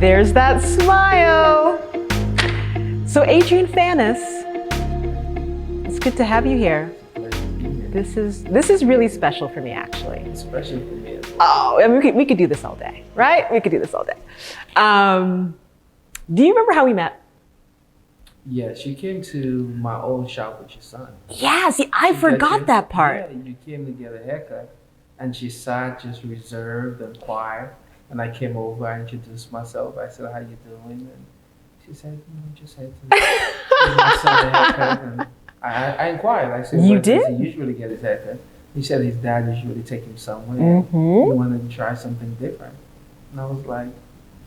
There's that smile. So Adrian Fanus, it's good to have you here. This is really special for me, actually. It's special for me as well. Oh, I mean, we could do this all day, right? We could do this all day. Do you remember how we met? Yeah, she came to my old shop with your son. Yeah, see, I forgot that part. Yeah, you came to get a haircut, and she sat just reserved and quiet. And I came over, I introduced myself. I said, "How you doing?" And she said, "Just had to give my son a haircut." And I inquired. I said, "Where does he usually get his haircut?" He said his dad usually take him somewhere. He wanted to try something different. And I was like,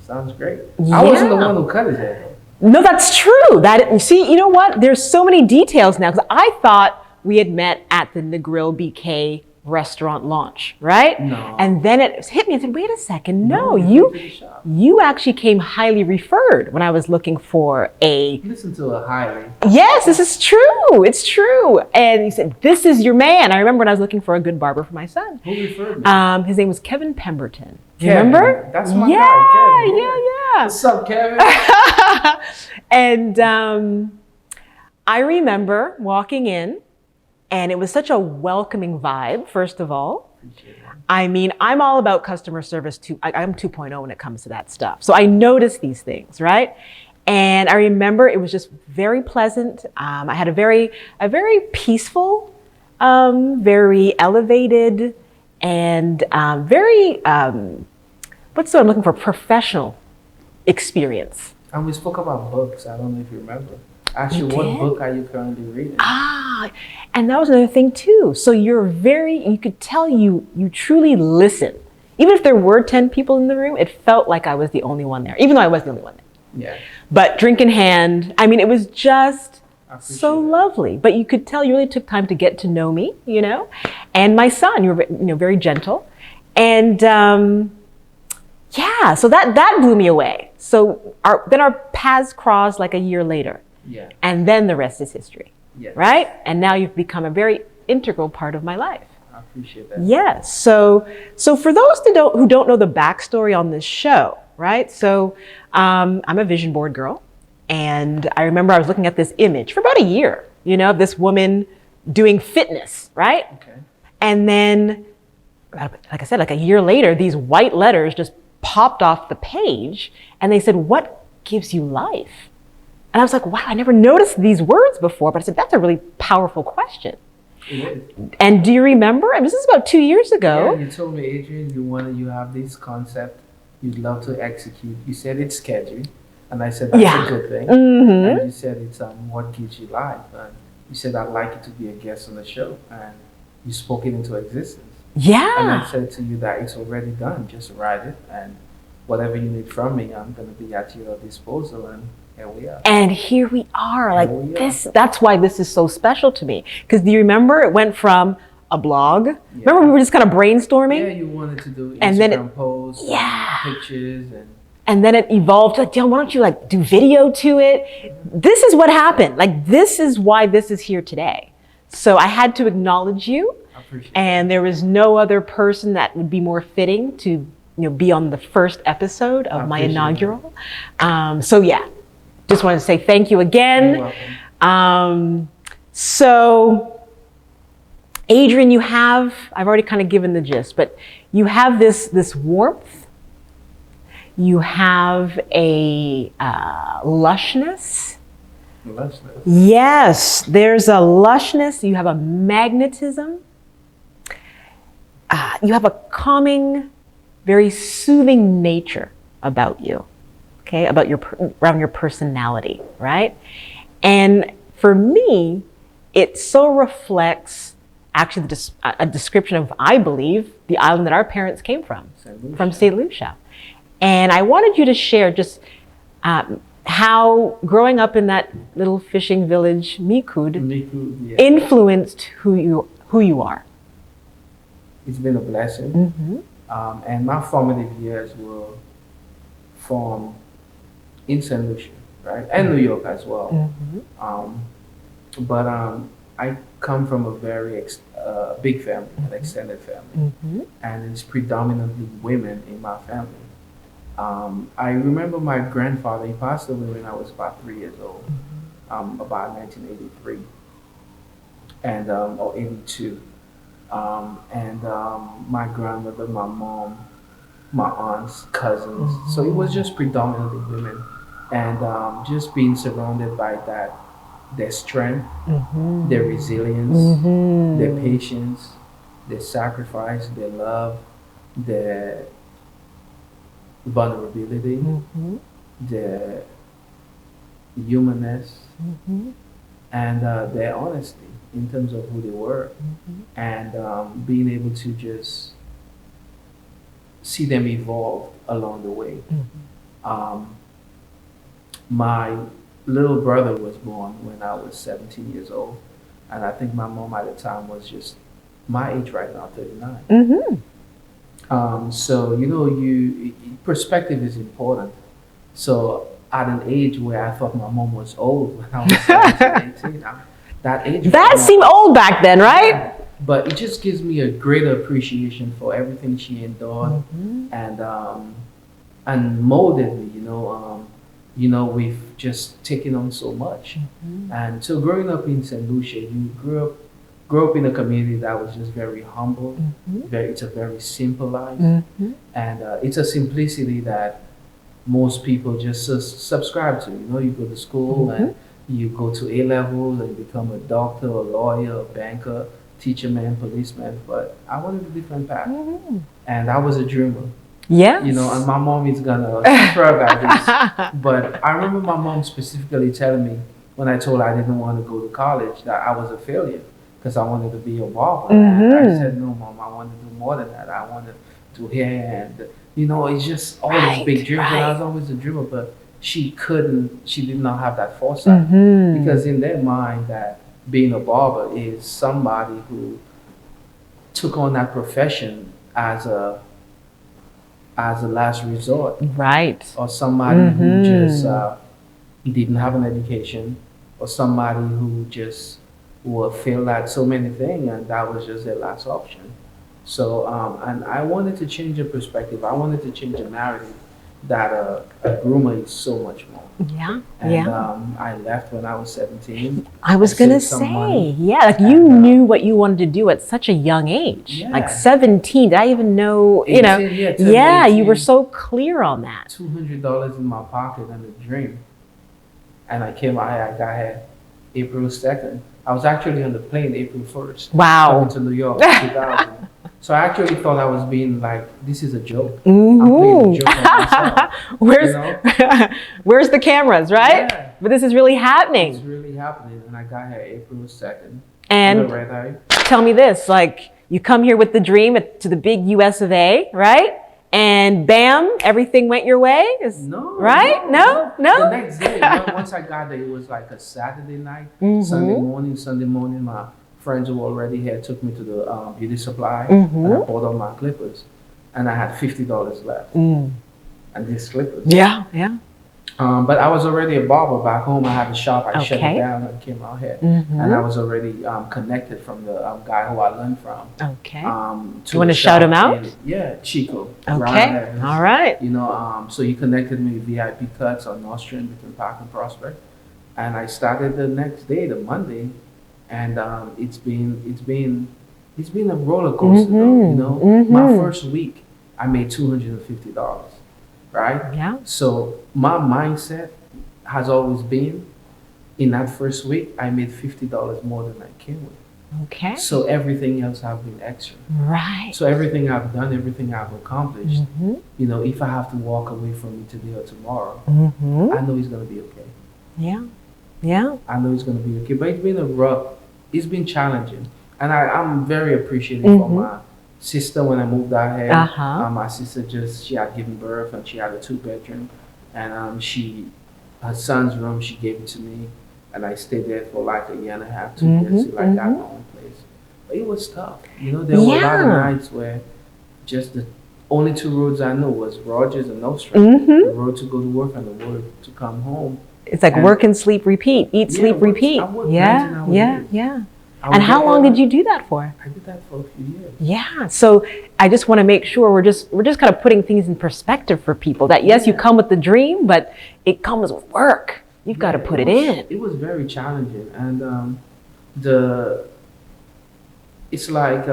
"Sounds great." Yeah. I wasn't the one who cut his hair. No, that's true. See, you know what? There's so many details now, because I thought we had met at the Negril BK restaurant launch, right? No. And then it hit me and said, wait a second, no, you actually came highly referred when I was looking for a... Listen to a highly. Yes, this is true. It's true. And he said, this is your man. I remember when I was looking for a good barber for my son. Who referred me? His name was Kevin Pemberton. Do you Kevin, remember? That's my guy, Kevin. Yeah. What's up, Kevin? And I remember walking in, and it was such a welcoming vibe, first of all. I mean, I'm all about customer service too. I'm 2.0 when it comes to that stuff. So I noticed these things, right? And I remember it was just very pleasant. I had a very peaceful, very elevated, and very, what's the word I'm looking for? Professional experience. And we spoke about books. I don't know if you remember. Actually, what book are you currently reading? And that was another thing too. So you could tell you truly listen. Even if there were 10 people in the room, it felt like I was the only one there, even though I was the only one there. Yeah. But drink in hand, I mean, it was just so lovely. But you could tell you really took time to get to know me, you know? And my son, you were very gentle. And yeah, so that blew me away. So then our paths crossed like a year later. Yeah. And then the rest is history. Yes. Right? And now you've become a very integral part of my life. I appreciate that. Yes. So for those who don't know the backstory on this show, right? So I'm a vision board girl. And I remember I was looking at this image for about a year, of this woman doing fitness, right? Okay. And then, like I said, like a year later, these white letters just popped off the page and they said, "What gives you life?" And I was like, wow, I never noticed these words before, but I said, that's a really powerful question. It is. And do you remember? I mean, this is about 2 years ago. Yeah, you told me, Adrian, you have this concept you'd love to execute. You said it's sketchy, and I said that's a good thing. And you said it's what gives you life. And you said I'd like you to be a guest on the show, and you spoke it into existence. Yeah. And I said to you that it's already done. Just write it, and whatever you need from me, I'm going to be at your disposal. And here we are. And here we are, like this. That's why this is so special to me. Because do you remember it went from a blog? Yeah. Remember we were just kind of brainstorming? Yeah, you wanted to do Instagram posts, pictures, and then it evolved to like, Dionne, why don't you like do video to it? This is what happened. Like this is why this is here today. So I had to acknowledge you. I appreciate and there was no other person that would be more fitting to be on the first episode of my inaugural. So yeah. Just want to say thank you again. You're welcome. So Adrian, I've already kind of given the gist, but you have this warmth. You have a lushness. Lushness. Yes, there's a lushness. You have a magnetism. You have a calming, very soothing nature about you. Okay, around your personality, right? And for me, it so reflects actually a description of, I believe, the island that our parents came from St Lucia. And I wanted you to share just how growing up in that little fishing village, Mikud, influenced who you are. It's been a blessing. And my formative years were formed in St Lucia, right? And New York as well. But I come from a very big family, an extended family. And it's predominantly women in my family. I remember my grandfather, he passed away when I was about 3 years old, about 1983, and or 82. My grandmother, my mom, my aunts, cousins. So it was just predominantly women. And just being surrounded by that, their strength, their resilience, their patience, their sacrifice, their love, their vulnerability, their humanness, and their honesty in terms of who they were, and being able to just see them evolve along the way. My little brother was born when I was 17 years old, and I think my mom at the time was just my age right now, 39. So perspective is important. So at an age where I thought my mom was old when I was 17, 18, that age. That seemed old back then, right? Yeah, but it just gives me a greater appreciation for everything she endured and molded me. We've just taken on so much. And so growing up in St Lucia, you grew up in a community that was just very humble. It's a very simple life, and it's a simplicity that most people just subscribe to. You go to school and you go to A levels and become a doctor, a lawyer, a banker, teacher man, policeman. But I wanted a different path, and I was a dreamer. Yeah. And my mom is gonna shrug at this, but I remember my mom specifically telling me when I told her I didn't want to go to college that I was a failure because I wanted to be a barber. And I said, no, Mom, I want to do more than that. I want to do hair, and it's just all these big dreams. And I was always a dreamer, but she did not have that foresight because in their mind that being a barber is somebody who took on that profession as a last resort, right? Or somebody who just didn't have an education, or somebody who just failed at so many things, and that was just their last option. So, and I wanted to change the perspective. I wanted to change the narrative that a groomer is so much more. Yeah, and, I left when I was 17. I was gonna say, you knew what you wanted to do at such a young age, like 17. Did I even know? 18, you were so clear on that. $200 in my pocket and a dream, and I got here April 2nd. I was actually on the plane April 1st. Wow. Going to New York in 2000. So I actually thought I was being like, this is a joke. I'm playing a joke on myself. Where's the cameras, right? Yeah. But this is really happening. It's really happening. And I got here April 2nd. And tell me this, like you come here with the dream to the big US of A, right? And bam, everything went your way? No. No? The next day, once I got there, it was like a Saturday night, Sunday morning, my friends who were already here took me to the beauty supply, and I bought all my clippers, and I had $50 left, and these clippers. Yeah. But I was already a barber back home. I had a shop. I shut it down and came out here, and I was already connected from the guy who I learned from. Okay. You want to shout him out? Chico. Okay. All right. So he connected me with VIP cuts on Nostrand between Park and Prospect, and I started the next day, the Monday. And it's been a roller coaster, though. My first week, I made $250, right? Yeah. So my mindset has always been, in that first week, I made $50 more than I came with. Okay. So everything else have been extra. Right. So everything I've done, everything I've accomplished, if I have to walk away from it today or tomorrow, I know it's gonna be okay. Yeah. I know it's gonna be okay. But it's been challenging, and I'm very appreciative for my sister when I moved out here. My sister she had given birth, and she had a 2-bedroom, and her son's room, she gave it to me, and I stayed there for like a year and a half, 2 years till I got my own place. But it was tough. There were a lot of nights where just the only 2 roads I knew was Rogers and Nostrand. The road to go to work and the road to come home. It's like work and sleep, repeat. Eat, sleep, repeat. Yeah. And how long did you do that for? I did that for a few years. Yeah. So I just want to make sure we're just kind of putting things in perspective for people that yes, you come with the dream, but it comes with work. You've got to put it in. It was very challenging, and it's like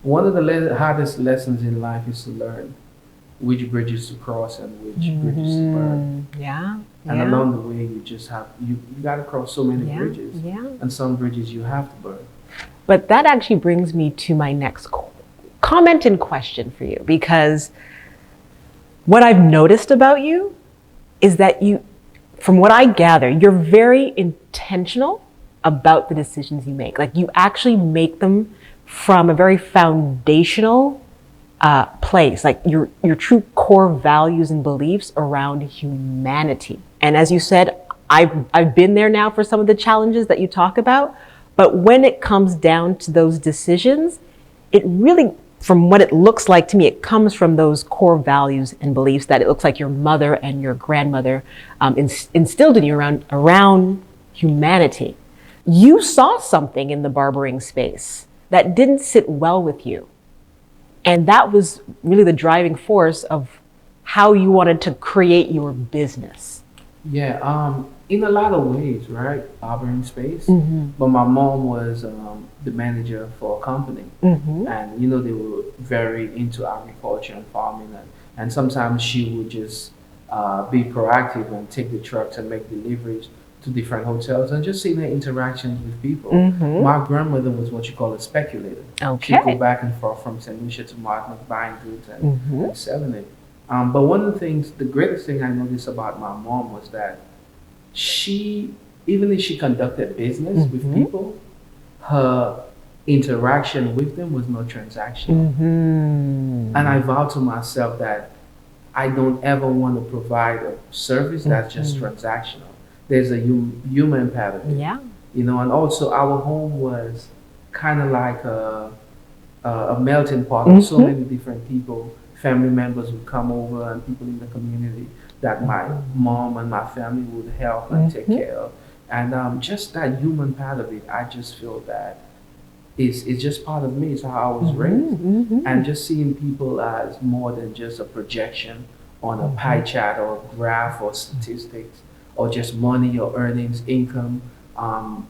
one of the hardest lessons in life is to learn which bridges to cross and which bridges to burn. Yeah. And along the way, you just have you got to cross so many bridges, and some bridges you have to burn. But that actually brings me to my next comment and question for you, because what I've noticed about you is that you, from what I gather, you're very intentional about the decisions you make. Like you actually make them from a very foundational place, like your true core values and beliefs around humanity. And as you said, I've been there now for some of the challenges that you talk about. But when it comes down to those decisions, it really, from what it looks like to me, it comes from those core values and beliefs that it looks like your mother and your grandmother instilled in you around humanity. You saw something in the barbering space that didn't sit well with you. And that was really the driving force of how you wanted to create your business. Yeah, in a lot of ways, right? Barbering space. But my mom was the manager for a company. And, you know, they were very into agriculture and farming. And sometimes she would just be proactive and take the trucks and make deliveries to different hotels and just seeing her interactions with people. My grandmother was what you call a speculator. She'd go back and forth from St Lucia to Martin, buying goods and selling it. But one of the things, the greatest thing I noticed about my mom was that she, even if she conducted business with people, her interaction with them was not transactional. And I vowed to myself that I don't ever want to provide a service that's just transactional. There's a human part of it. Yeah. You know, and also our home was kind of like a melting pot of so many different people. Family members would come over and people in the community that my mom and my family would help and take care of. And just that human part of it, I just feel that it's just part of me. It's how I was raised. And just seeing people as more than just a projection on a pie chart or a graph or statistics or just money or earnings, income,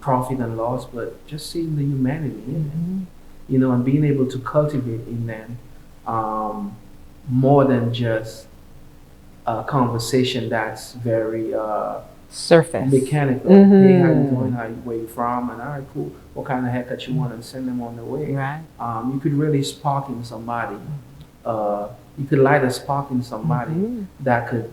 profit and loss, but just seeing the humanity in them, you know, and being able to cultivate in them more than just a conversation that's very surface, mechanical. Hey, how you doing? Where you from? And all right, cool. What kind of haircut you want? And send them on their way. Right. You could really spark in somebody. You could light a spark in somebody that could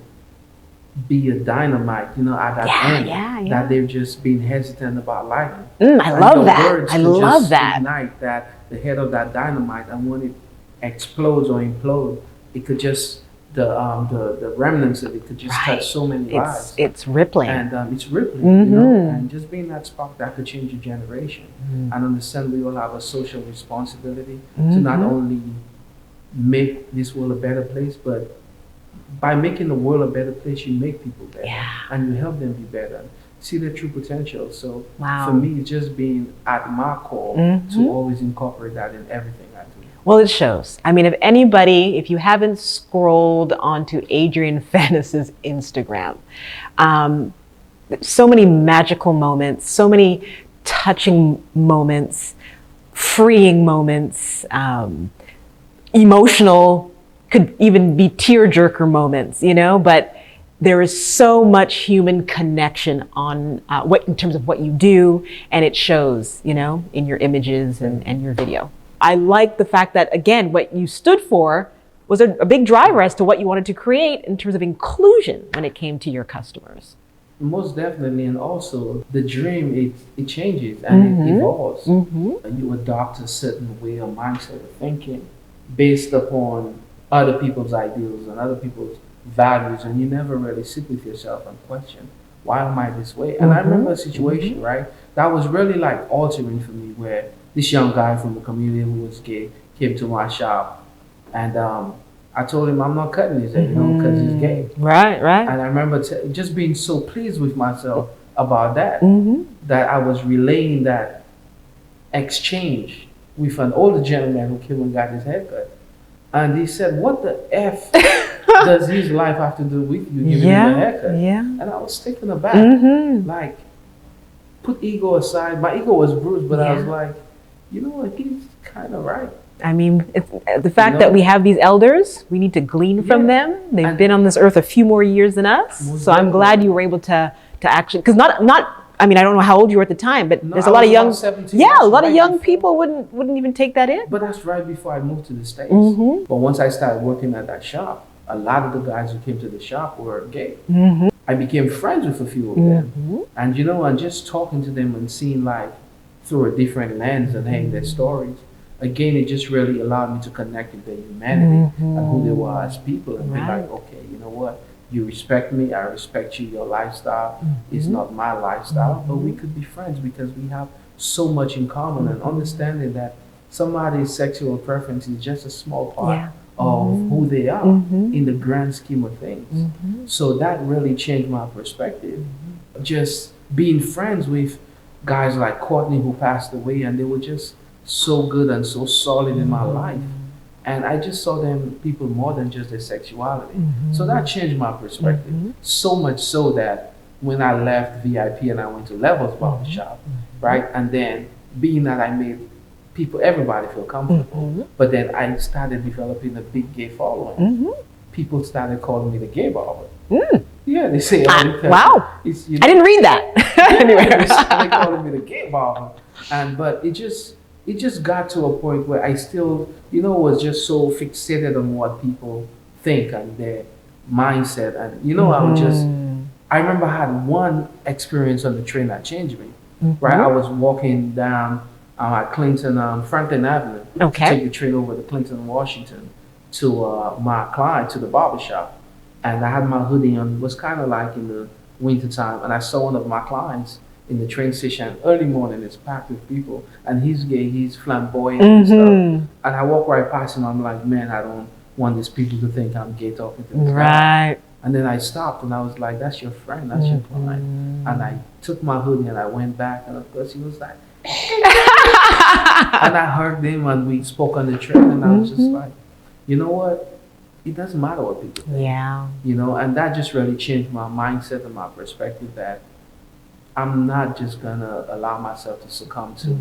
be a dynamite, you know, at that end, that they've just been hesitant about lighting. I love that. I love that. Ignite that, the head of that dynamite, and when it explodes or implodes, it could just, the remnants of it could just touch so many lives. It's rippling. And it's rippling, you know, and just being that spark that could change a generation. And understand we all have a social responsibility to not only make this world a better place, but by making the world a better place, you make people better, and you help them be better, see their true potential. So for me, it's just being at my core to always incorporate that in everything I do. Well, it shows. I mean, if you haven't scrolled onto Adrian Fanus's Instagram, so many magical moments, so many touching moments, freeing moments, emotional, could even be tearjerker moments, you know, but there is so much human connection on in terms of what you do, and it shows, you know, in your images and your video. I like the fact that, again, what you stood for was a big driver as to what you wanted to create in terms of inclusion when it came to your customers. Most definitely, and also the dream, it changes and it evolves. You adopt a certain way or mindset of thinking based upon other people's ideals and other people's values, and you never really sit with yourself and question, why am I this way? And I remember a situation, right, that was really like altering for me, where this young guy from the community who was gay came to my shop, and I told him I'm not cutting his hair, you know, because he's gay. Right. And I remember just being so pleased with myself about that. That I was relaying that exchange with an older gentleman who came and got his haircut. And he said, what the F does his life have to do with you giving him a haircut? Yeah. And I was taken aback. Like, put ego aside. My ego was bruised, but I was like, you know what, he's kind of right. I mean, it's, the fact that we have these elders, we need to glean from them. They've been on this earth a few more years than us. So I'm glad you were able to actually, because I mean, I don't know how old you were at the time, but there's a lot of young, a lot of young people wouldn't even take that in. But that's right before I moved to the States. But once I started working at that shop, a lot of the guys who came to the shop were gay. I became friends with a few of them. And you know, and just talking to them and seeing life through a different lens and hearing their stories, again, it just really allowed me to connect with their humanity and who they were as people and be like, okay, you know what? You respect me, I respect you, your lifestyle is not my lifestyle, but we could be friends because we have so much in common and understanding that somebody's sexual preference is just a small part of who they are in the grand scheme of things. So that really changed my perspective. Just being friends with guys like Courtney who passed away, and they were just so good and so solid in my life. And I just saw them people more than just their sexuality. So that changed my perspective. So much so that when I left VIP and I went to Levels Barbershop, right? And then being that I made everybody feel comfortable, but then I started developing a big gay following. People started calling me the gay barber. Yeah, they say, wow. It's, I didn't read that. Anyway. They started calling me the gay barber. But it just got to a point where I still, was just so fixated on what people think and their mindset. And, I remember I had one experience on the train that changed me, right? I was walking down at Franklin Avenue to take the train over to Clinton, Washington to my client, to the barbershop. And I had my hoodie on. It was kind of like in the winter time. And I saw one of my clients in the train station early morning. It's packed with people, and he's gay, he's flamboyant and stuff. And I walk right past him. I'm like, man, I don't want these people to think I'm gay talking to this guy. And then I stopped and I was like, that's your friend, that's your client. And I took my hoodie and I went back, and of course he was like, and I heard him and we spoke on the train, and I was just like, you know what? It doesn't matter what people think. And that just really changed my mindset and my perspective that I'm not just gonna allow myself to succumb to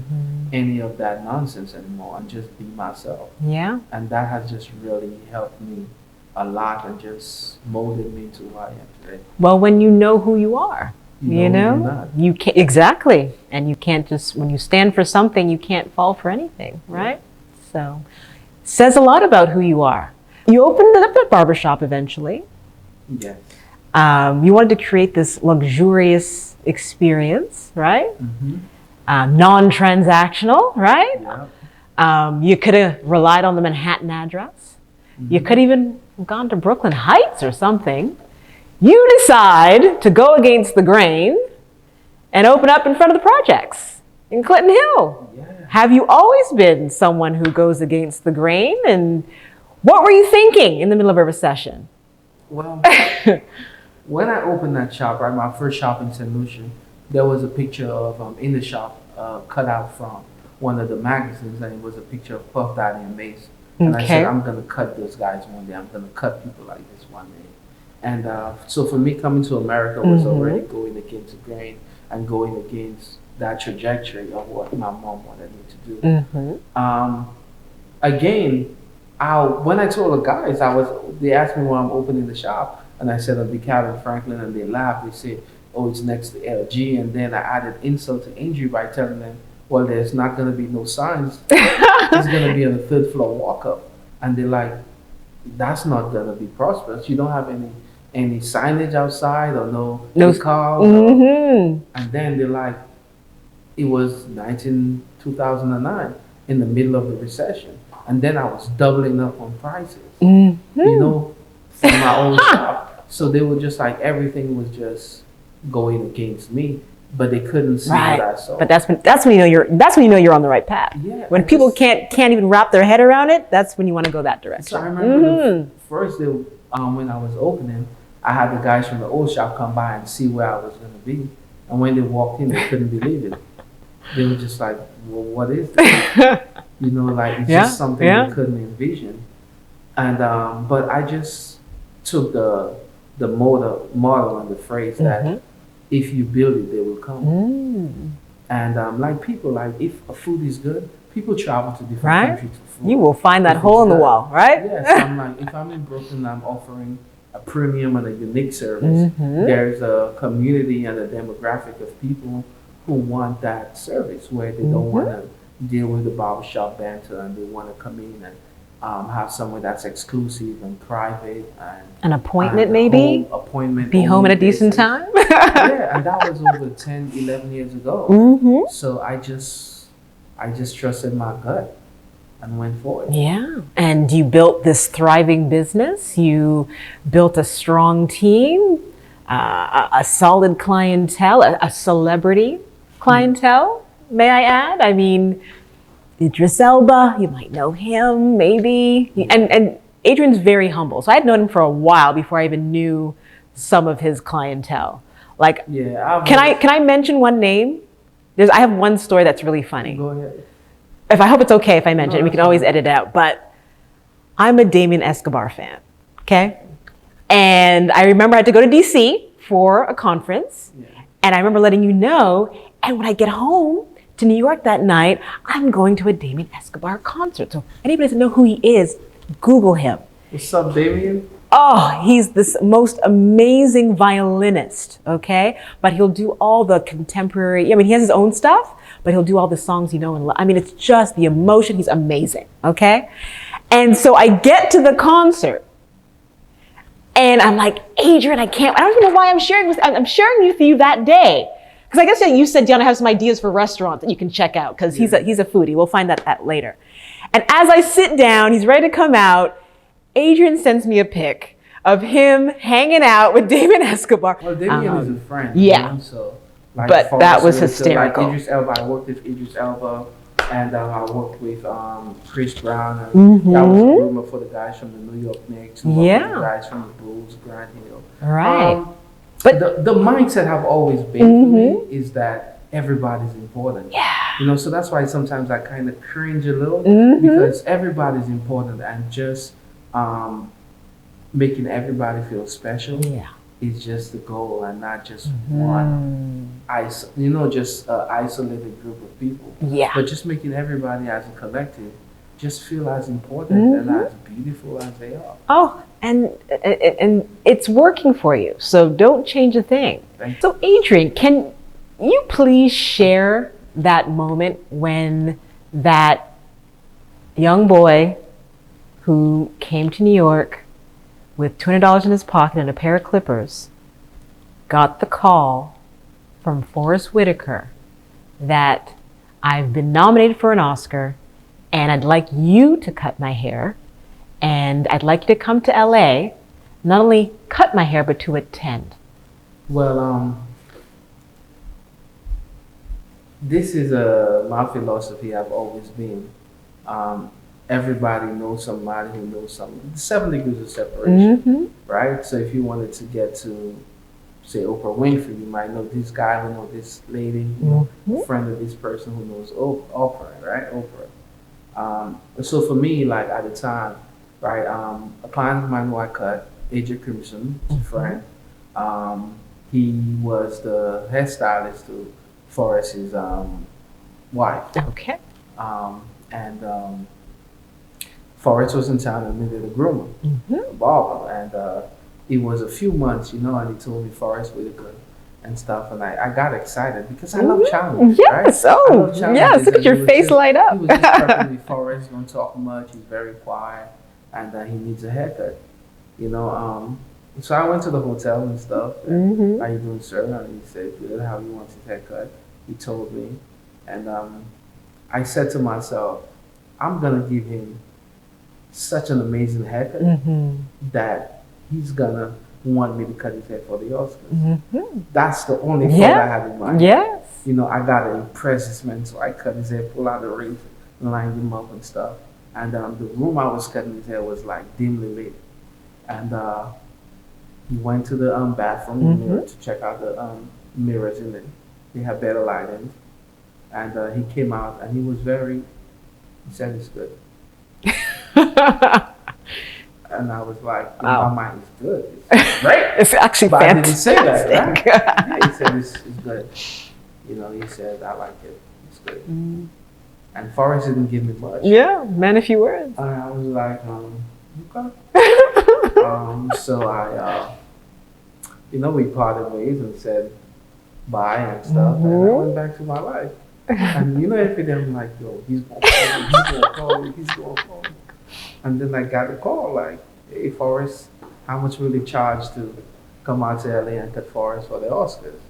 any of that nonsense anymore and just be myself. And that has just really helped me a lot and just molded me to who I am today. Well, when you know who you are, you can't exactly, and you can't just, when you stand for something, you can't fall for anything, right? So, says a lot about who you are. You opened up that barbershop eventually. Yes. You wanted to create this luxurious experience, right? Non-transactional, right? You could have relied on the Manhattan address. You could even have gone to Brooklyn Heights or something. You decide to go against the grain and open up in front of the projects in Clinton Hill. Have you always been someone who goes against the grain? And what were you thinking in the middle of a recession? Well, when I opened that shop, right, my first shop in St Lucia, there was a picture of, in the shop, cut out from one of the magazines, and it was a picture of Puff Daddy and Mace. And I said, I'm going to cut those guys one day. I'm going to cut people like this one day. And so for me, coming to America was already going against the grain and going against that trajectory of what my mom wanted me to do. Again, when I told the guys, they asked me why I'm opening the shop, and I said I'll be Calvin Franklin, and they laughed. They said, oh, it's next to LG, and then I added insult to injury by telling them, well, there's not going to be no signs. It's going to be on the third floor walk-up. And they're like, that's not going to be prosperous. You don't have any signage outside or no cars. And then they're like, it was 2009, in the middle of the recession. And then I was doubling up on prices, for my own shop. So they were just like, everything was just going against me, but they couldn't see what I saw. But that's when you know you're on the right path. When people can't even wrap their head around it, that's when you want to go that direction. So I remember the first day when I was opening, I had the guys from the old shop come by and see where I was going to be. And when they walked in, they couldn't believe it. They were just like, well, what is this? You know, like it's just something they couldn't envision. And but I just took the model and the phrase that if you build it, they will come. And like people, like if a food is good, people travel to different countries for food. You will find that hole in the wall, right? Yes, I'm like, if I'm in Brooklyn, I'm offering a premium and a unique service. There's a community and a demographic of people who want that service where they don't want to deal with the barbershop banter and they want to come in and have somewhere that's exclusive and private and an appointment maybe be home at a decent time. Yeah, and that was over 10, 11 years ago. So I just trusted my gut and went for it. Yeah, and you built this thriving business. You built a strong team, a solid clientele, a celebrity clientele, may I add. I mean, Idris Elba, you might know him, maybe. And Adrian's very humble. So I had known him for a while before I even knew some of his clientele. Like, can I mention one name? I have one story that's really funny. Go ahead. I hope it's okay if I mention it. We can always edit it out. But I'm a Damien Escobar fan, okay? And I remember I had to go to DC for a conference. And I remember letting you know. And when I get home to New York that night, I'm going to a Damien Escobar concert. So anybody doesn't know who he is, Google him. What's up, Damien? Oh, he's this most amazing violinist, okay? But he'll do all the contemporary, I mean, he has his own stuff, but he'll do all the songs you know and love. I mean, it's just the emotion. He's amazing, okay? And so I get to the concert and I'm like, Adrian, I don't even know why I'm sharing with you that day. Because I guess you said, Dionne, I have some ideas for restaurants that you can check out because he's a foodie. We'll find that later. And as I sit down, he's ready to come out, Adrian sends me a pic of him hanging out with Damien Escobar. Well, Damien is a friend. Yeah. You know, so, like, but that was hysterical. Like Idris Elba, I worked with Idris Elba, and I worked with Chris Brown. And that was a groomer for the guys from the New York Knicks, and the guys from the Bulls, Grand Hill. Right. But the mindset have always been for me is that everybody's important. Yeah. You know, so that's why sometimes I kind of cringe a little because everybody's important and just making everybody feel special is just the goal and not just one isolated group of people. Yeah. But just making everybody as a collective just feel as important and as beautiful as they are. Oh, and it's working for you. So don't change a thing. So Adrian, can you please share that moment when that young boy who came to New York with $200 in his pocket and a pair of clippers got the call from Forrest Whitaker that I've been nominated for an Oscar and I'd like you to cut my hair and I'd like you to come to LA, not only cut my hair, but to attend? Well, this is my philosophy. I've always been. Everybody knows somebody who knows something. 7 degrees of separation, right? So if you wanted to get to, say, Oprah Winfrey, you might know this guy who knows this lady, you know, a friend of this person who knows Oprah, right? Oprah. So for me, like at the time, right, a client of mine who I cut, Adrian Crimson, a friend, he was the hairstylist to Forrest's wife. Okay. And Forrest was in town and needed a groomer, a barber, and it was a few months, you know, and he told me Forrest Whitaker and stuff, and I got excited because I love challenges. Yes, right? oh, yes, look at your face light up. He was just prepping me. Forrest don't talk much, he's very quiet, and he needs a haircut, you know. So I went to the hotel and stuff, and how you doing, sir? And he said, good, how you want his haircut? He told me, and I said to myself, I'm gonna give him such an amazing haircut that he's gonna want me to cut his hair for the Oscars. That's the only thought I had in mind. Yes. You know, I gotta impress this man, so I cut his hair, pull out the razor, lined him up and stuff. And the room I was cutting his hair was like dimly lit. And he went to the bathroom mirror to check out mirrors in it. They have better lighting. And he came out and he was he said it's good. And I was like, in my mind, it's good. It's great. It's actually but fantastic. I didn't say that, right? Yeah, he said it's good. You know, he said, I like it. It's good. Mm. And Forrest didn't give me much. Yeah, man, a few words. And I was like, okay. So I, we parted ways and said bye and stuff. And I went back to my life. And every day I'm like, yo, he's going to call me, he's going to call me. And then I got a call like, hey, Forrest, how much will you charge to come out to LA and cut Forrest for the Oscars?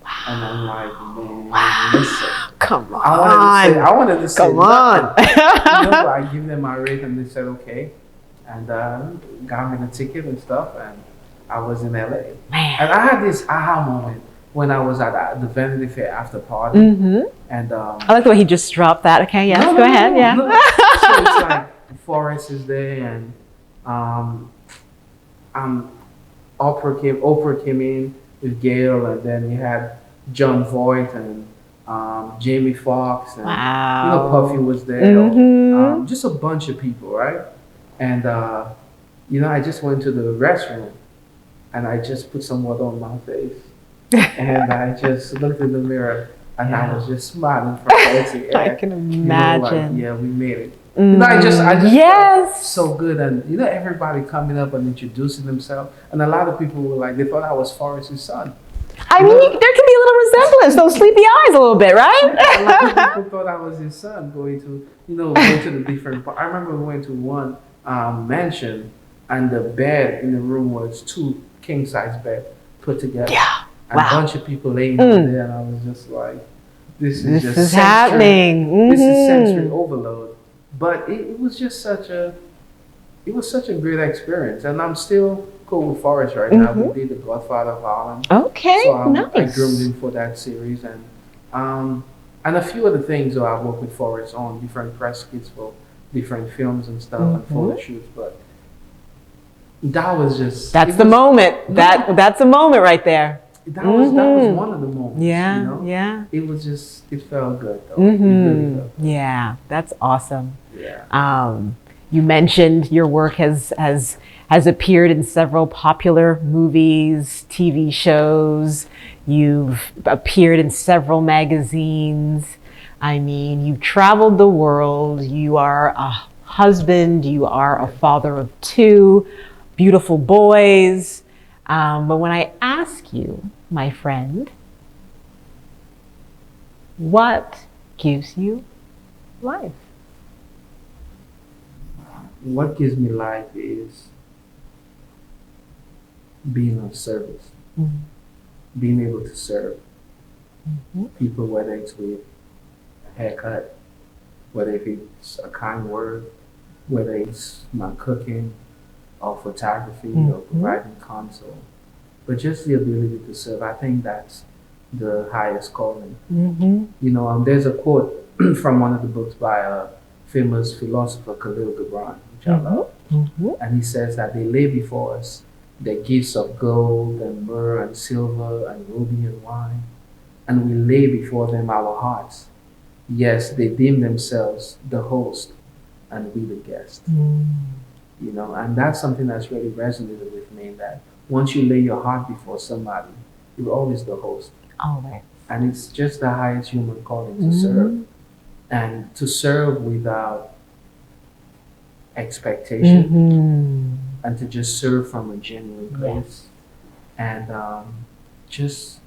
Wow. And I'm like, man, listen. Come on. I wanted to say come on. I give them my rate and they said, okay. And got me the ticket and stuff. And I was in LA. Man. And I had this aha moment when I was at the Vanity Fair after party. Mm-hmm. And I like the way he just dropped that. Okay, yes, go ahead. Yeah. So it's like Forrest is there, and Oprah came in with Gail, and then we had John Voight and Jamie Foxx, and Puffy was there. Mm-hmm. Just a bunch of people, right? And I just went to the restroom, and I just put some water on my face. And I just looked in the mirror and I was just smiling from ear to ear. I can imagine. Yeah, we made it. Mm-hmm. I just yes, felt so good. And everybody coming up and introducing themselves. And a lot of people were like, they thought I was Forrest's son. I mean, there can be a little resemblance, those sleepy eyes a little bit, right? A lot of people thought I was his son going to the different parts. I remember we went to one mansion and the bed in the room was 2 king-size beds put together. Yeah. And a bunch of people laying down there, and I was just like, this is happening. Mm-hmm. This is sensory overload. But it was just such a great experience. And I'm still cool with Forrest right now. We did The Godfather of Harlem. Okay, so nice. I groomed him for that series. And a few other things that I worked with Forrest on, different press kits for different films and stuff and photo shoots. But that was just... That's the moment. That's a moment right there. That was one of the moments. Yeah, yeah. It felt good though. It really felt good. Yeah, that's awesome. Yeah. You mentioned your work has appeared in several popular movies, TV shows. You've appeared in several magazines. I mean, you've traveled the world. You are a husband. You are a father of 2 beautiful boys. But when I ask you, my friend, what gives you life? What gives me life is being of service, being able to serve people, whether it's with a haircut, whether it's a kind word, whether it's my cooking, or photography, or providing counsel, but just the ability to serve. I think that's the highest calling. There's a quote from one of the books by a famous philosopher, Khalil Gibran, which I love, and he says that they lay before us the gifts of gold and myrrh and silver and ruby and wine, and we lay before them our hearts. Yes, they deem themselves the host, and we the guest. And that's something that's really resonated with me, that once you lay your heart before somebody, you're always the host. Always. And it's just the highest human calling to serve. And to serve without expectation. And to just serve from a genuine place. And just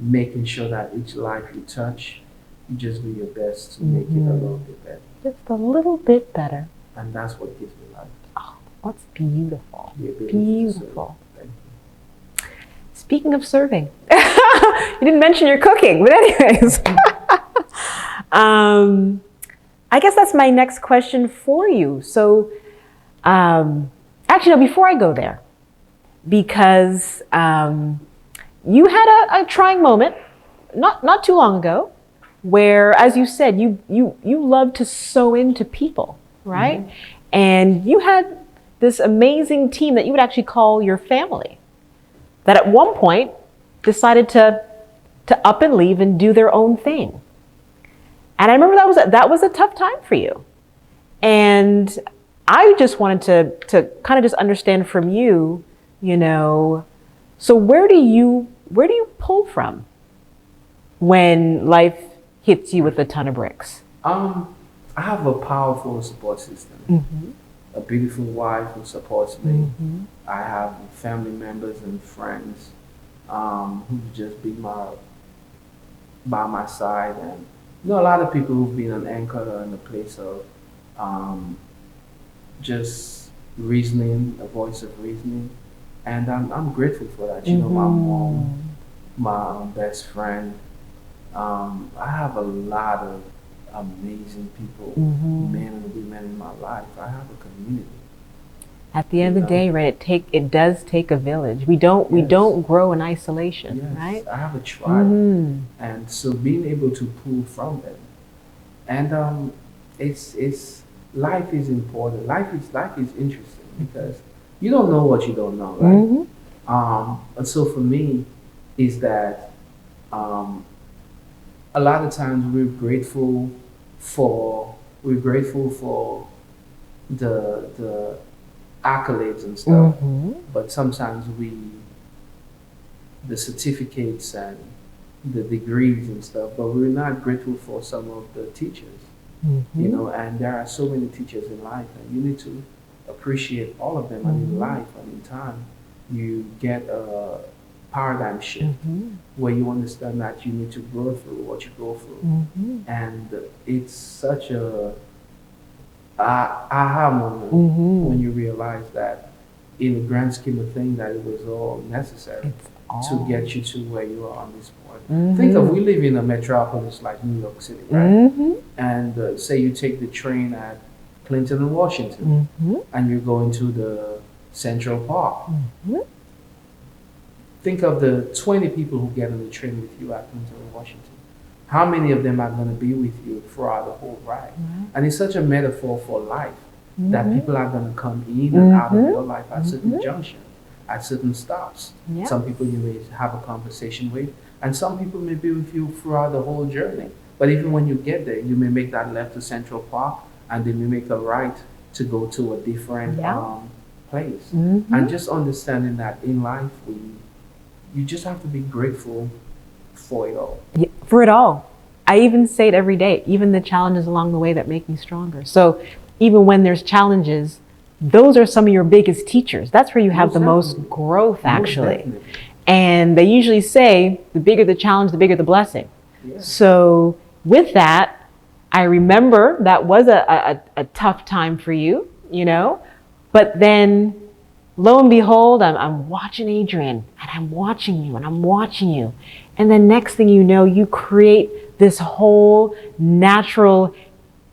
making sure that each life you touch, you just do your best to make it a little bit better. Just a little bit better. And that's what gives me life. Oh, that's beautiful. Beautiful. Thank you. Speaking of serving, you didn't mention your cooking, but anyways. I guess that's my next question for you. So, actually, no, before I go there, because you had a trying moment not too long ago, where, as you said, you love to sew into people, right? And you had this amazing team that you would actually call your family, that at one point decided to to up and leave and do their own thing. And I remember that was a tough time for you. And I just wanted to kind of just understand from you, so where do you pull from when life hits you with a ton of bricks? I have a powerful support system. Mm-hmm. A beautiful wife who supports me. Mm-hmm. I have family members and friends who just be by my side, and a lot of people who've been an anchor in a place of just reasoning, a voice of reasoning, and I'm grateful for that. Mm-hmm. My mom, my best friend. I have a lot of amazing people, Mm-hmm. men and women in my life. I have a community. At the end of the day, right? It does take a village. We don't grow in isolation, Yes, right? I have a tribe, Mm-hmm. and so being able to pull from them, and it's life is important. Life is interesting because you don't know what you don't know, right? Mm-hmm. And so for me, is that a lot of times we're grateful for the accolades and stuff, Mm-hmm. but sometimes the certificates and the degrees and stuff, but we're not grateful for some of the teachers, Mm-hmm. and there are so many teachers in life, and you need to appreciate all of them. And in Mhm. life and in time, you get a paradigm shift Mm-hmm. where you understand that you need to go through what you go through. Mm-hmm. And it's such a aha moment Mm-hmm. when you realize that in the grand scheme of things that it was all necessary It's all to get you to where you are on this point. Mhm. Think of, we live in a metropolis like New York City, right? Mm-hmm. And say you take the train at Clinton and Washington Mm-hmm. and you're going to the Central Park. Mm-hmm. Think of the 20 people who get on the train with you at Pemberton, Washington. How many of them are going to be with you throughout the whole ride? Right. And it's such a metaphor for life that Mhm. people are going to come in and out of Mhm. your life at certain Mhm. junctions, at certain stops. Yeah. Some people you may have a conversation with, and some people may be with you throughout the whole journey. But even when you get there, you may make that left to Central Park, and then you make a right to go to a different Yeah. place. Mhm. And just understanding that in life, you just have to be grateful for it all. Yeah, for it all. I even say it every day, even the challenges along the way that make me stronger. So even when there's challenges, those are some of your biggest teachers. That's where you have the most definitely. growth, Most actually. definitely. And they usually say the bigger the challenge, the bigger the blessing. Yeah. So with that, I remember that was a tough time for you, but then lo and behold, I'm watching Adrian, and I'm watching you, and I'm watching you. And then next thing you know, you create this whole natural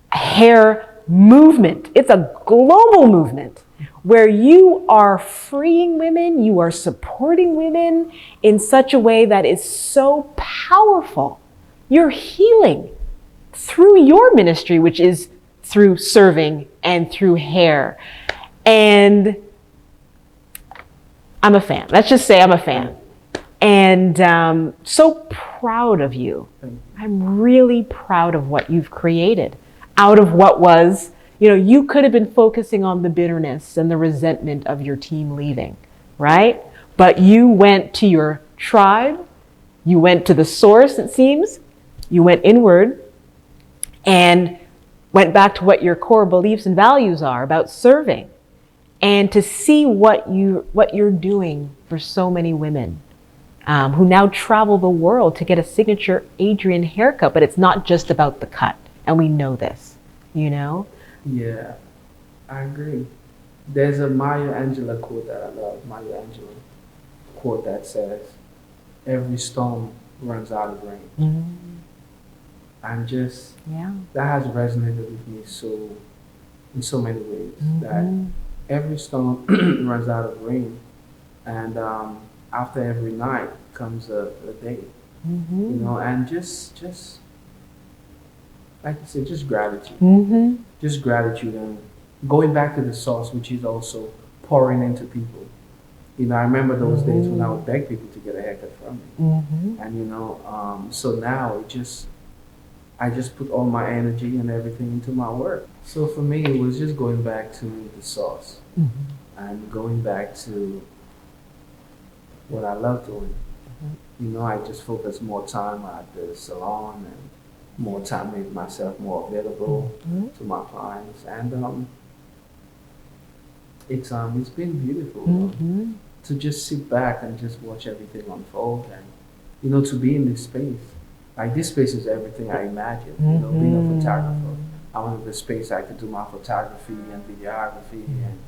hair movement. It's a global movement where you are freeing women, you are supporting women in such a way that is so powerful. You're healing through your ministry, which is through serving and through hair. And I'm a fan. Let's just say I'm a fan. And so proud of you. I'm really proud of what you've created out of what was, you could have been focusing on the bitterness and the resentment of your team leaving, right? But you went to your tribe, you went to the source, it seems, you went inward and went back to what your core beliefs and values are about serving, and to see what you're doing for so many women who now travel the world to get a signature Adrian haircut. But it's not just about the cut, and we know this, Yeah, I agree. There's a Maya Angelou quote that I love. Maya Angelou quote that says, "Every storm runs out of rain." Mm-hmm. And just Yeah. that has resonated with me in so many ways. That Mm-hmm. every storm runs out of rain, and after every night comes a day. Mm-hmm. And just like you said, just gratitude. Mm-hmm. Just gratitude and going back to the source, which is also pouring into people. You know, I remember those days when I would beg people to get a haircut from me. And you know, so now I just put all my energy and everything into my work. So for me, it was just going back to the source and going back to what I love doing. You know, I just focus more time at the salon and more time, make myself more available to my clients, and it's been beautiful to just sit back and just watch everything unfold, and you know, to be in this space. Like, this space is everything I imagined. You know, being a photographer, I wanted the space I could do my photography and videography and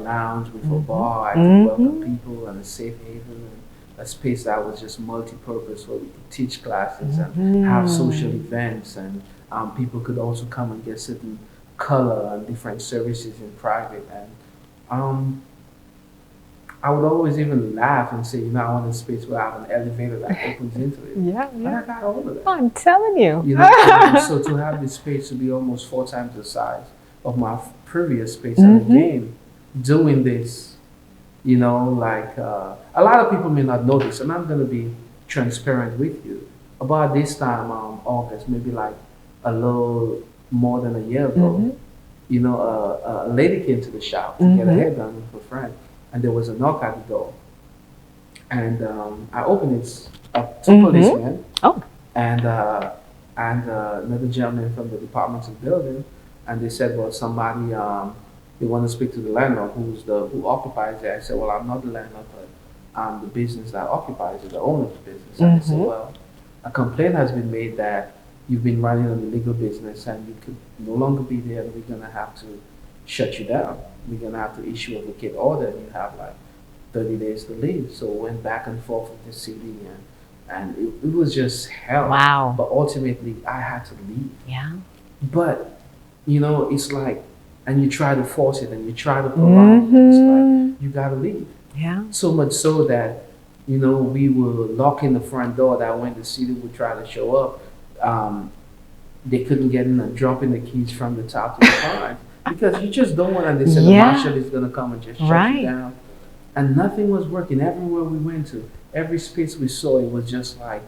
lounge with a bar. I could welcome people and a safe haven, and a space that was just multi-purpose where we could teach classes and have social events, and people could also come and get certain color and different services in private. And I would always even laugh and say, you know, I want a space where I have an elevator that opens into it. And I got all of that. I'm telling you. You know, so to have this space to be almost 4 times the size of my previous space at the game, doing this, you know, like a lot of people may not know this, and I'm going to be transparent with you. About this time, August, maybe like a little more than a year ago, you know, a lady came to the shop to get her hair done with her friend, and there was a knock at the door. And I opened it up to policemen, and another gentleman from the department of building, and they said, well, somebody, they want to speak to the landlord who occupies it. I said, well, I'm not the landlord, but I'm the business that occupies it, the owner of the business. And they said, well, a complaint has been made that you've been running an illegal business and you could no longer be there, and we're going to have to shut you down. We're going to have to issue a vacate order, and you have like 30 days to leave. So we went back and forth with the city, and it was just hell. Wow. But ultimately, I had to leave. Yeah. But, you know, it's like, and you try to force it and you try to prolong it. It's like, you got to leave. Yeah. So much so that, you know, we were locking the front door, that when the city would try to show up, they couldn't get in and dropping the keys from the top to the bottom. Because you just don't want to, they said the marshal is going to come and just shut you down. And nothing was working. Everywhere we went to, every space we saw, it was just like,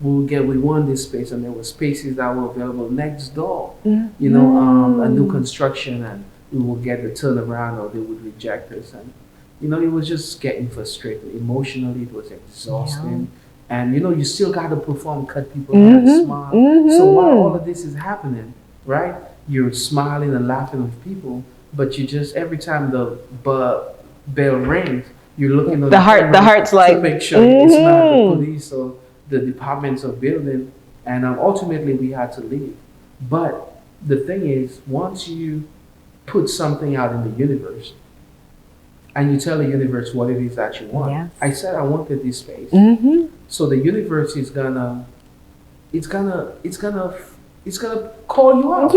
we won this space, and there were spaces that were available next door. You know, a new construction, and we would get the turnaround, or they would reject us. And, you know, it was just getting frustrated. Emotionally, it was exhausting. And, you know, you still got to perform, cut people head, smile. So while all of this is happening, right, you're smiling and laughing with people, but you just, every time the bell rings, you're looking at the heart's like, to make sure it's not the police or the departments of building. And ultimately, we had to leave. But the thing is, once you put something out in the universe, and you tell the universe what it is that you want. I said I wanted this space. So the universe is gonna call you out.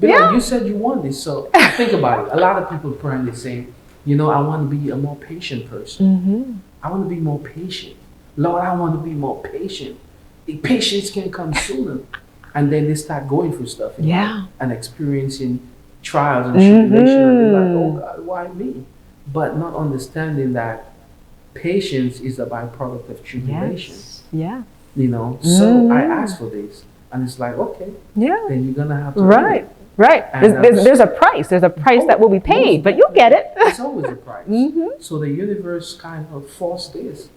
Like, you said you want this. So think about it. A lot of people pray and they say, you know, I want to be a more patient person. I want to be more patient. Lord, I want to be more patient. Patience can come sooner. And then they start going through stuff in life and experiencing trials and tribulation. And they're like, oh God, why me? But not understanding that patience is a byproduct of tribulation. You know, so I asked for this, and it's like, okay, then you're gonna have to. Right. There's a price. There's a price that will be paid, but you'll get it. It's always a price. So the universe kind of forced this,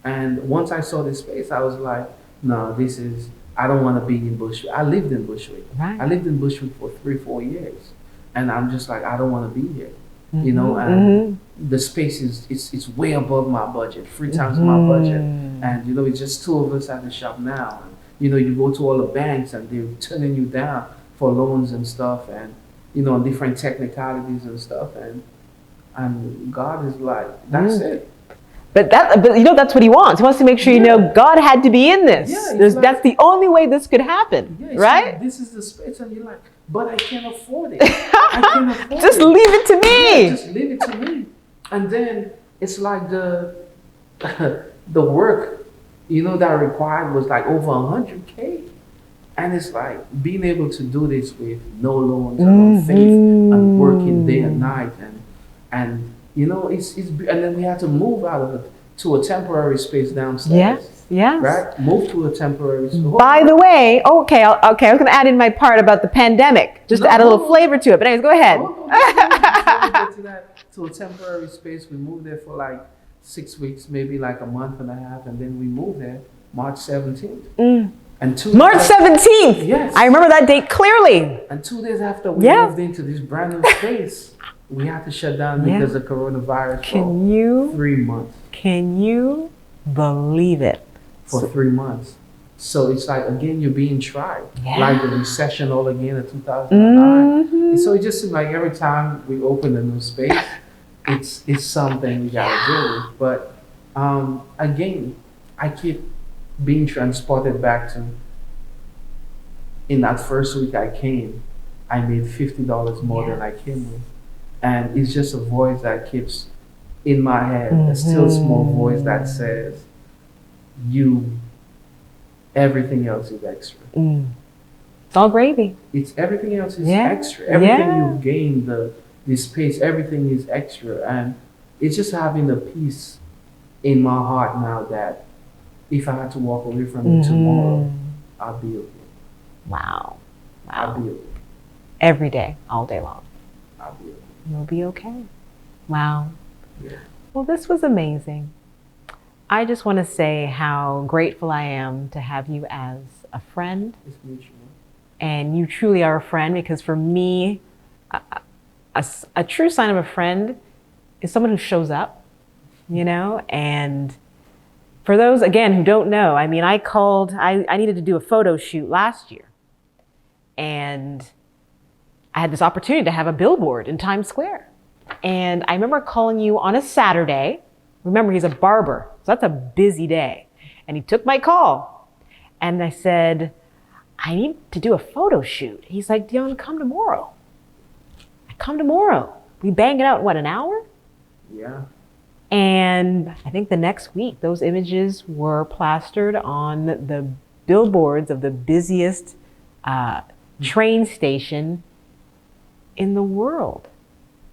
and once I saw this space, I was like, no, this is. I don't want to be in Bushwick. I lived in Bushwick. I lived in Bushwick for 3-4 years, and I'm just like, I don't want to be here. You know, and the space it's way above my budget, 3 times my budget. And, you know, it's just 2 of us at the shop now. And, you know, you go to all the banks and they're turning you down for loans and stuff, and, you know, different technicalities and stuff. And God is like, that's it. But you know, that's what he wants. He wants to make sure you know God had to be in this. That's the only way this could happen, right? Like, this is the space, and you're like, but I can't afford it. I can't afford just it. Leave it to me. Just leave it to me. And then it's like the work, you know, that required was like over $100K. And it's like being able to do this with no loans and on faith and working day and night and You know, and then we had to move out of it to a temporary space downstairs. Yes, yes. Right? Move to a temporary space. By the way, okay, I was going to add in my part about the pandemic, just to add a little flavor to it. But anyways, go ahead. To a temporary space. We moved there for like 6 weeks, maybe like a month and a half, and then we moved there March 17th. And March 17th. Yes. I remember that date clearly. And 2 days after we moved into this brand new space, we had to shut down because of coronavirus for 3 months. Can you believe it? For 3 months. So it's like, again, you're being tried. Like the recession all again in 2009. So it just seems like every time we open a new space, it's something we gotta deal with. But again, I keep being transported back to, in that first week I came, I made $50 more than I came with. And it's just a voice that keeps in my head, a still small voice that says, everything else is extra. It's all gravy. Everything else is extra. Everything you gain, the space, everything is extra. And it's just having the peace in my heart now that if I had to walk away from it tomorrow, I'll be okay. Wow. I'll be okay. Every day, all day long. I'll be okay. You'll be okay. Wow. Yeah. Well, this was amazing. I just want to say how grateful I am to have you as a friend. It's mutual. And you truly are a friend, because for me, a true sign of a friend is someone who shows up, you know? And for those, again, who don't know, I mean, I needed to do a photo shoot last year. And I had this opportunity to have a billboard in Times Square. And I remember calling you on a Saturday. Remember, he's a barber, so that's a busy day. And he took my call. And I said, I need to do a photo shoot. He's like, Dionne, come tomorrow. I come tomorrow. We bang it out, what, an hour? Yeah. And I think the next week, those images were plastered on the billboards of the busiest train station in the world.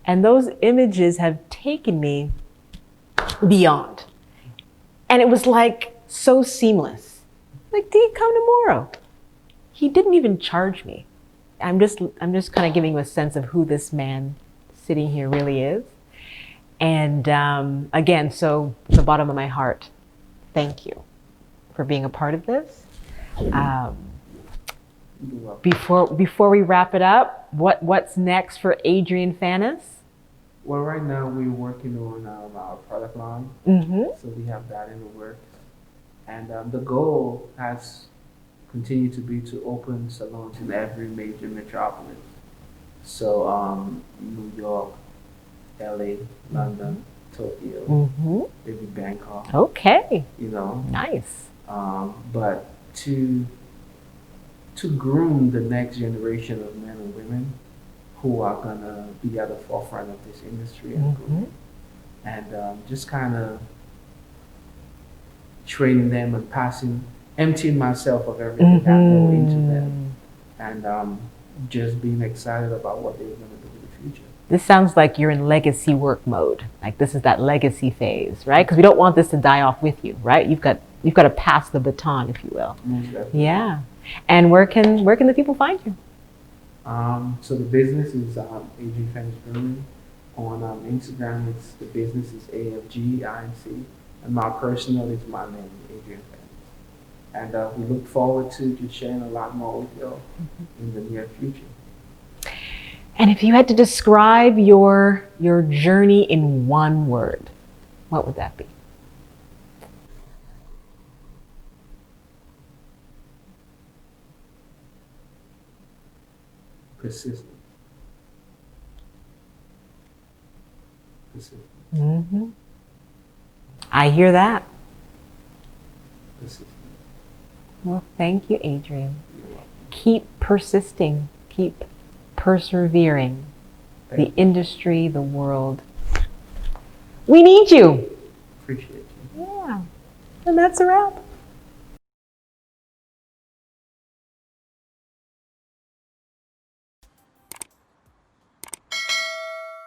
And those images have taken me beyond. And it was like so seamless. Like, do you come tomorrow? He didn't even charge me. I'm just kind of giving you a sense of who this man sitting here really is. And again, so from the bottom of my heart, thank you for being a part of this. Before we wrap it up, what's next for Adrian Fanus? Well, right now we're working on our product line. So we have that in the works. And the goal has continued to be to open salons in every major metropolis. So New York, LA, London, Tokyo, maybe Bangkok. Okay. You know. Nice. But to groom the next generation of men and women who are gonna be at the forefront of this industry and grooming, and just kind of training them and emptying myself of everything I know into them, and just being excited about what they're gonna do in the future. This sounds like you're in legacy work mode. Like this is that legacy phase, right? Because we don't want this to die off with you, right? You've got to pass the baton, if you will. Yeah. And where can the people find you? So the business is Adrian Fanus Grooming. On Instagram, the business is AFGINC, and my personal is my name, Adrian Fanus. And we look forward to just sharing a lot more with you in the near future. And if you had to describe your journey in one word, what would that be? Persistent. I hear that. Persistent. Well, thank you, Adrian. Keep persisting. Keep persevering. The industry, the world. We need you. Appreciate you. Yeah. And that's a wrap.